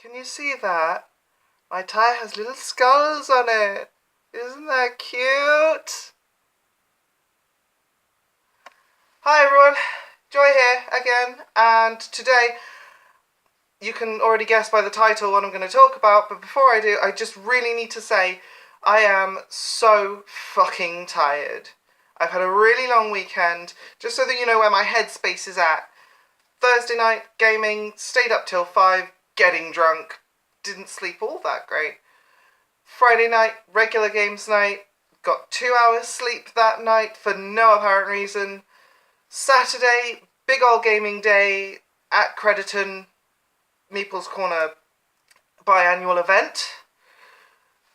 Can you see that? My tie has little skulls on it. Isn't that cute? Hi everyone, Joy here again, and today you can already guess by the title what I'm going to talk about, but before I do, I just really need to say I am so fucking tired. I've had a really long weekend, just so that you know where my headspace is at. Thursday night, gaming, stayed up till 5, getting drunk, didn't sleep all that great. Friday night, regular games night, got 2 hours sleep that night for no apparent reason. Saturday, big old gaming day at Crediton, Meeple's Corner biannual event.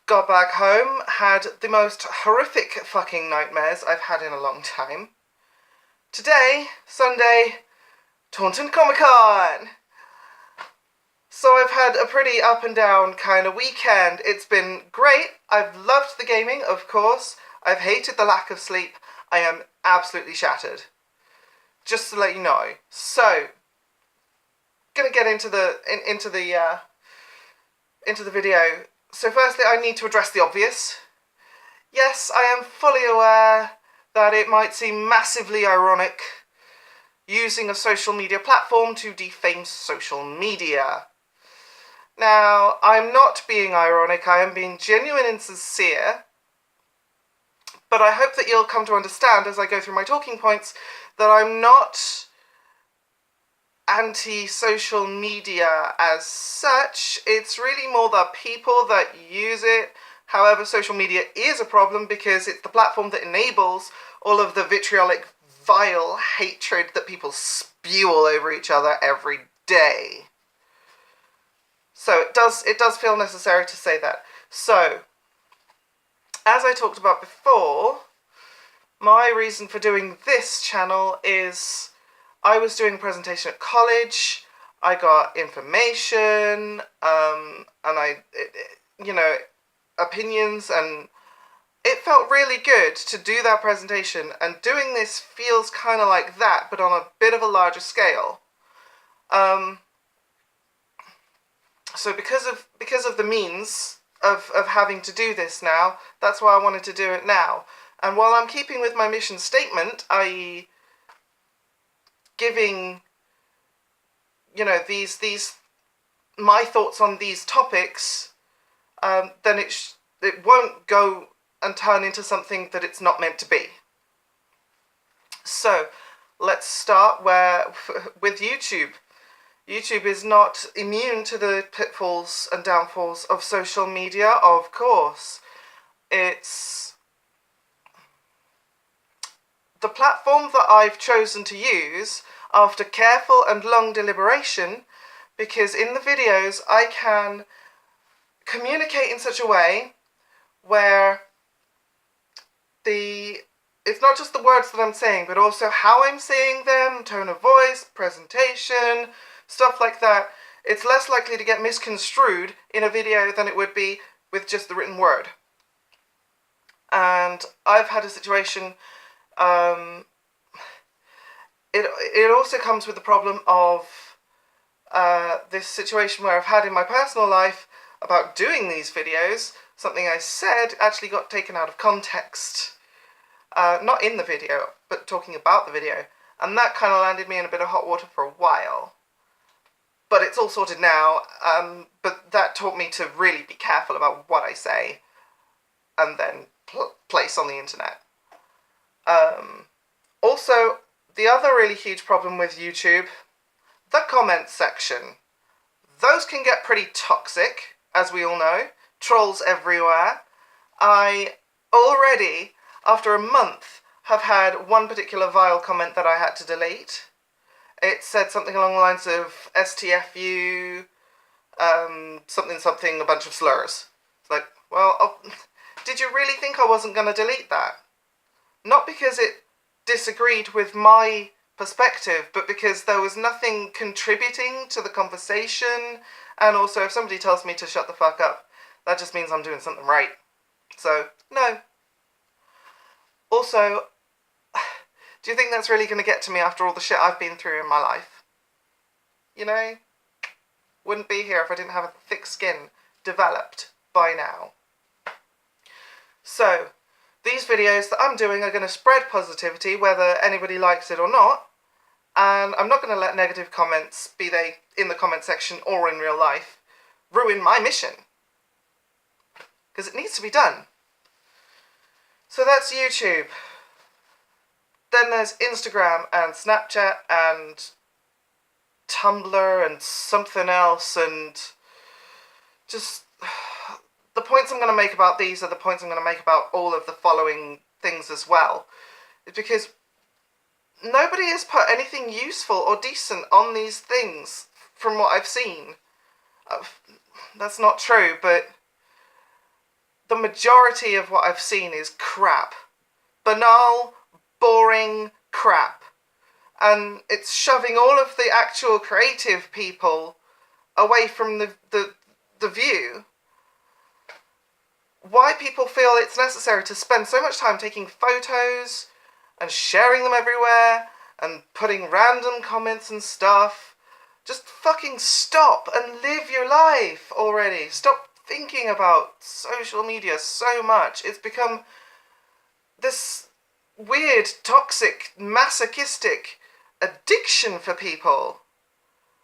Got back home, had the most horrific fucking nightmares I've had in a long time. Today, Sunday, Taunton Comic Con! So I've had a pretty up and down kind of weekend. It's been great. I've loved the gaming, of course. I've hated the lack of sleep. I am absolutely shattered. Just to let you know. So, gonna get into the video. So firstly, I need to address the obvious. Yes, I am fully aware that it might seem massively ironic using a social media platform to defame social media. Now, I'm not being ironic, I am being genuine and sincere, but I hope that you'll come to understand as I go through my talking points that I'm not anti-social media as such. It's really more the people that use it. However, social media is a problem because it's the platform that enables all of the vitriolic, vile hatred that people spew all over each other every day. So it does feel necessary to say that. So, as I talked about before, my reason for doing this channel is I was doing a presentation at college, I got information, opinions, and it felt really good to do that presentation, and doing this feels kind of like that, but on a bit of a larger scale. So because of the means of having to do this now, that's why I wanted to do it now. And while I'm keeping with my mission statement, i.e. giving, these my thoughts on these topics, then it won't go and turn into something that it's not meant to be. So, let's start with YouTube. YouTube is not immune to the pitfalls and downfalls of social media, of course. It's the platform that I've chosen to use after careful and long deliberation, because in the videos I can communicate in such a way where it's not just the words that I'm saying, but also how I'm saying them, tone of voice, presentation, stuff like that. It's less likely to get misconstrued in a video than it would be with just the written word. And I've had a situation, it also comes with the problem of this situation where I've had in my personal life about doing these videos. Something I said actually got taken out of context. Not in the video, but talking about the video. And that kind of landed me in a bit of hot water for a while. But it's all sorted now, but that taught me to really be careful about what I say and then place on the internet. Also, the other really huge problem with YouTube, the comments section. Those can get pretty toxic, as we all know. Trolls everywhere. I already, after a month, have had one particular vile comment that I had to delete. It said something along the lines of STFU, something, a bunch of slurs. It's like, well, did you really think I wasn't going to delete that? Not because it disagreed with my perspective, but because there was nothing contributing to the conversation, and also if somebody tells me to shut the fuck up, that just means I'm doing something right. So, no. Also, do you think that's really going to get to me after all the shit I've been through in my life? Wouldn't be here if I didn't have a thick skin developed by now. So, these videos that I'm doing are going to spread positivity, whether anybody likes it or not. And I'm not going to let negative comments, be they in the comment section or in real life, ruin my mission. Because it needs to be done. So that's YouTube. Then there's Instagram and Snapchat and Tumblr and something else, and just the points I'm going to make about these are the points I'm going to make about all of the following things as well. It's because nobody has put anything useful or decent on these things from what I've seen. That's not true, but the majority of what I've seen is crap. Banal, boring crap. And it's shoving all of the actual creative people away from the view. Why people feel it's necessary to spend so much time taking photos and sharing them everywhere and putting random comments and stuff. Just fucking stop and live your life already. Stop thinking about social media so much. It's become this weird, toxic, masochistic addiction for people,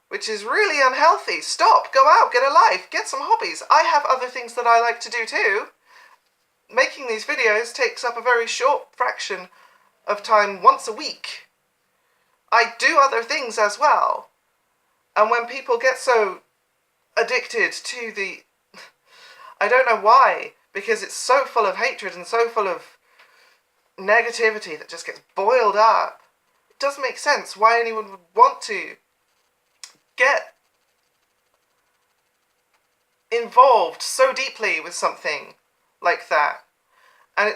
which is really unhealthy. Stop, go out, get a life, get some hobbies. I have other things that I like to do too. Making these videos takes up a very short fraction of time once a week. I do other things as well. And when people get so addicted to the... I don't know why, because it's so full of hatred and so full of negativity that just gets boiled up. It doesn't make sense why anyone would want to get involved so deeply with something like that. And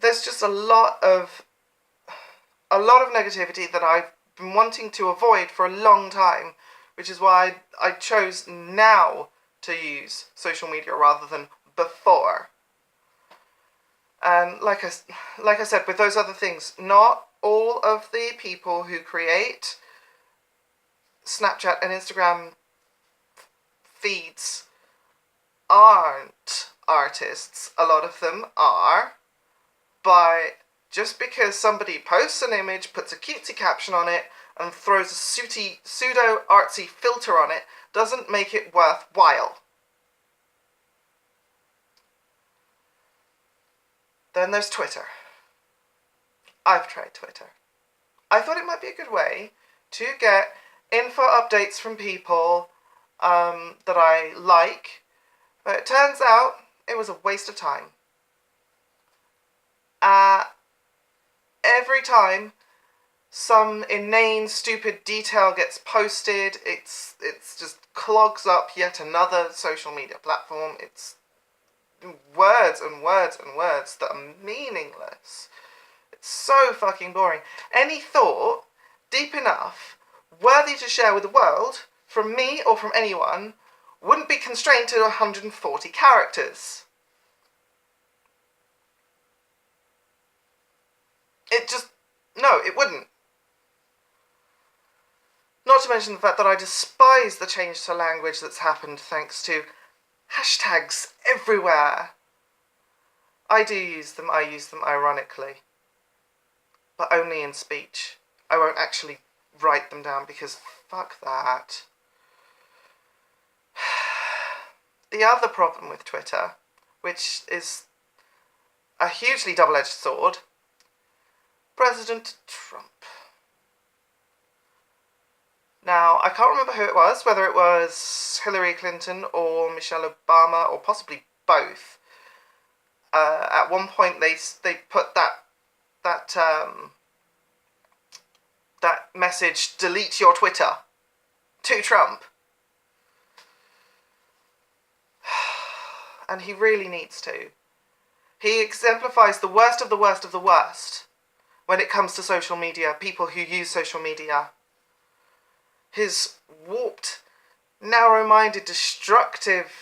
there's just a lot of negativity that I've been wanting to avoid for a long time, which is why I chose now to use social media rather than before. And like I said, with those other things, not all of the people who create Snapchat and Instagram feeds aren't artists. A lot of them are, but just because somebody posts an image, puts a cutesy caption on it, and throws a pseudo-artsy filter on it, doesn't make it worthwhile. Then there's Twitter. I've tried Twitter. I thought it might be a good way to get info updates from people that I like, but it turns out it was a waste of time. Every time some inane, stupid detail gets posted, it's just clogs up yet another social media platform. It's words and words and words that are meaningless. It's so fucking boring. Any thought deep enough, worthy to share with the world, from me or from anyone, wouldn't be constrained to 140 characters. No, it wouldn't. Not to mention the fact that I despise the change to language that's happened thanks to hashtags everywhere. I do use them, I use them ironically. But only in speech. I won't actually write them down because fuck that. The other problem with Twitter, which is a hugely double-edged sword, President Trump. Now, I can't remember who it was, whether it was Hillary Clinton or Michelle Obama, or possibly both. At one point, they put that message, delete your Twitter, to Trump. And he really needs to. He exemplifies the worst of the worst of the worst when it comes to social media, people who use social media. His warped, narrow-minded, destructive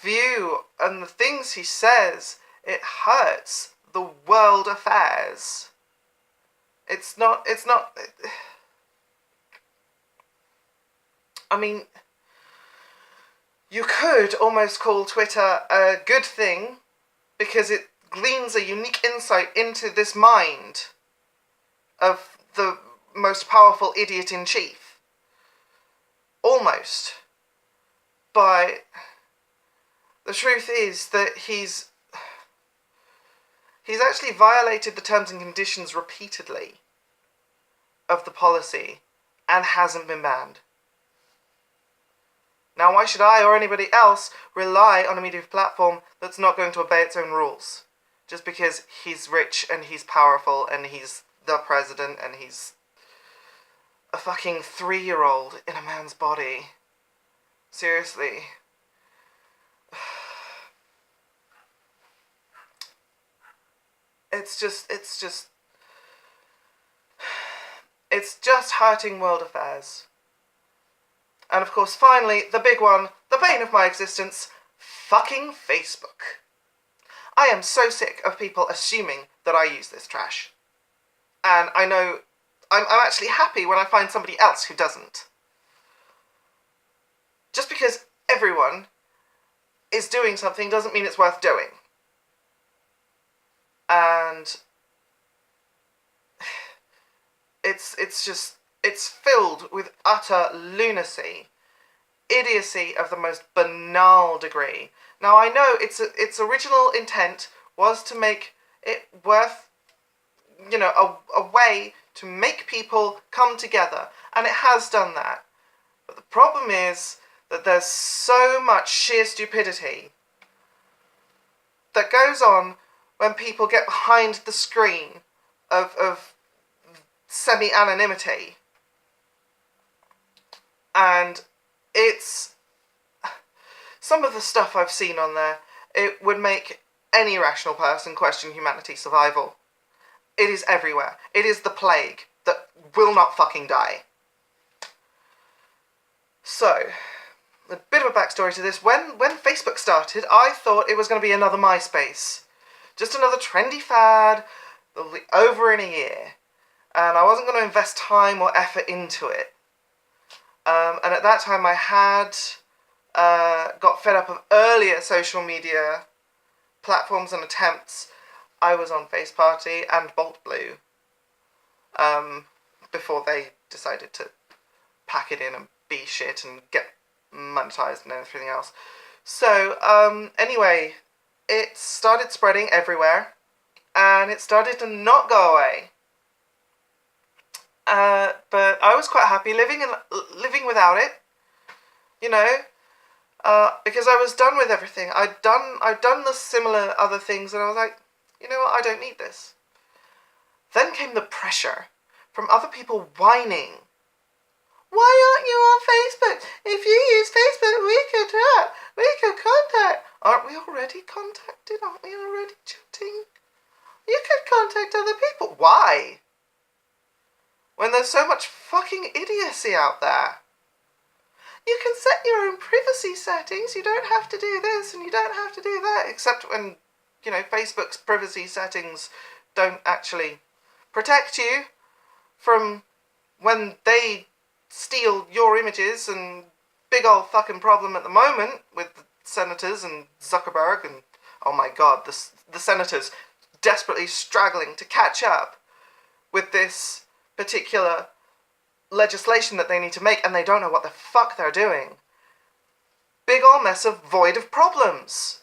view and the things he says, it hurts the world affairs. It's not... I mean, you could almost call Twitter a good thing because it gleans a unique insight into this mind of the most powerful idiot in chief. Almost. But the truth is that he's actually violated the terms and conditions repeatedly of the policy and hasn't been banned. Now, why should I or anybody else rely on a media platform that's not going to obey its own rules? Just because he's rich and he's powerful and he's the president and he's a fucking 3-year-old in a man's body. Seriously. It's just hurting world affairs. And of course, finally, the big one, the bane of my existence, fucking Facebook. I am so sick of people assuming that I use this trash. And I know I'm actually happy when I find somebody else who doesn't. Just because everyone is doing something doesn't mean it's worth doing. And it's filled with utter lunacy, idiocy of the most banal degree. Now, I know its original intent was to make it worth, a way to make people come together, and it has done that. But the problem is that there's so much sheer stupidity that goes on when people get behind the screen of semi-anonymity. And it's... some of the stuff I've seen on there, it would make any rational person question humanity's survival. It is everywhere. It is the plague that will not fucking die. So, a bit of a backstory to this. When Facebook started, I thought it was going to be another MySpace. Just another trendy fad that'll be over in a year. And I wasn't going to invest time or effort into it. And at that time I had got fed up of earlier social media platforms and attempts. I was on Face Party and Bolt Blue before they decided to pack it in and be shit and get monetized and everything else. So, anyway, it started spreading everywhere, and it started to not go away. But I was quite happy living without it, because I was done with everything. I'd done the similar other things, and I was like, you know what, I don't need this. Then came the pressure from other people whining. Why aren't you on Facebook? If you use Facebook, we could contact. Aren't we already contacted? Aren't we already chatting? You could contact other people. Why? When there's so much fucking idiocy out there. You can set your own privacy settings. You don't have to do this and you don't have to do that. Except when, Facebook's privacy settings don't actually protect you from when they steal your images. And big old fucking problem at the moment with the senators and Zuckerberg and, oh my god, the senators desperately struggling to catch up with this particular legislation that they need to make, and they don't know what the fuck they're doing. Big ol' mess of void of problems.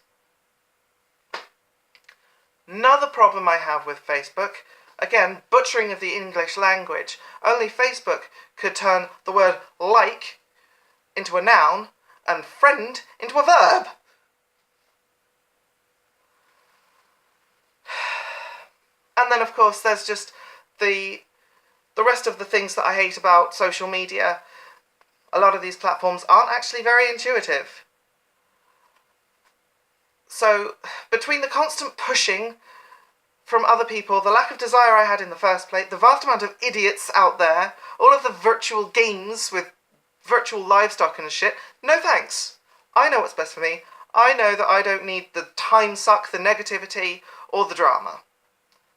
Another problem I have with Facebook, again, butchering of the English language. Only Facebook could turn the word like into a noun and friend into a verb. And then, of course, there's just the rest of the things that I hate about social media. A lot of these platforms aren't actually very intuitive. So, between the constant pushing from other people, the lack of desire I had in the first place, the vast amount of idiots out there, all of the virtual games with virtual livestock and shit, no thanks. I know what's best for me. I know that I don't need the time suck, the negativity, or the drama.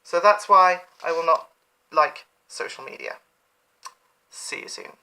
So that's why I will not like social media. See you soon.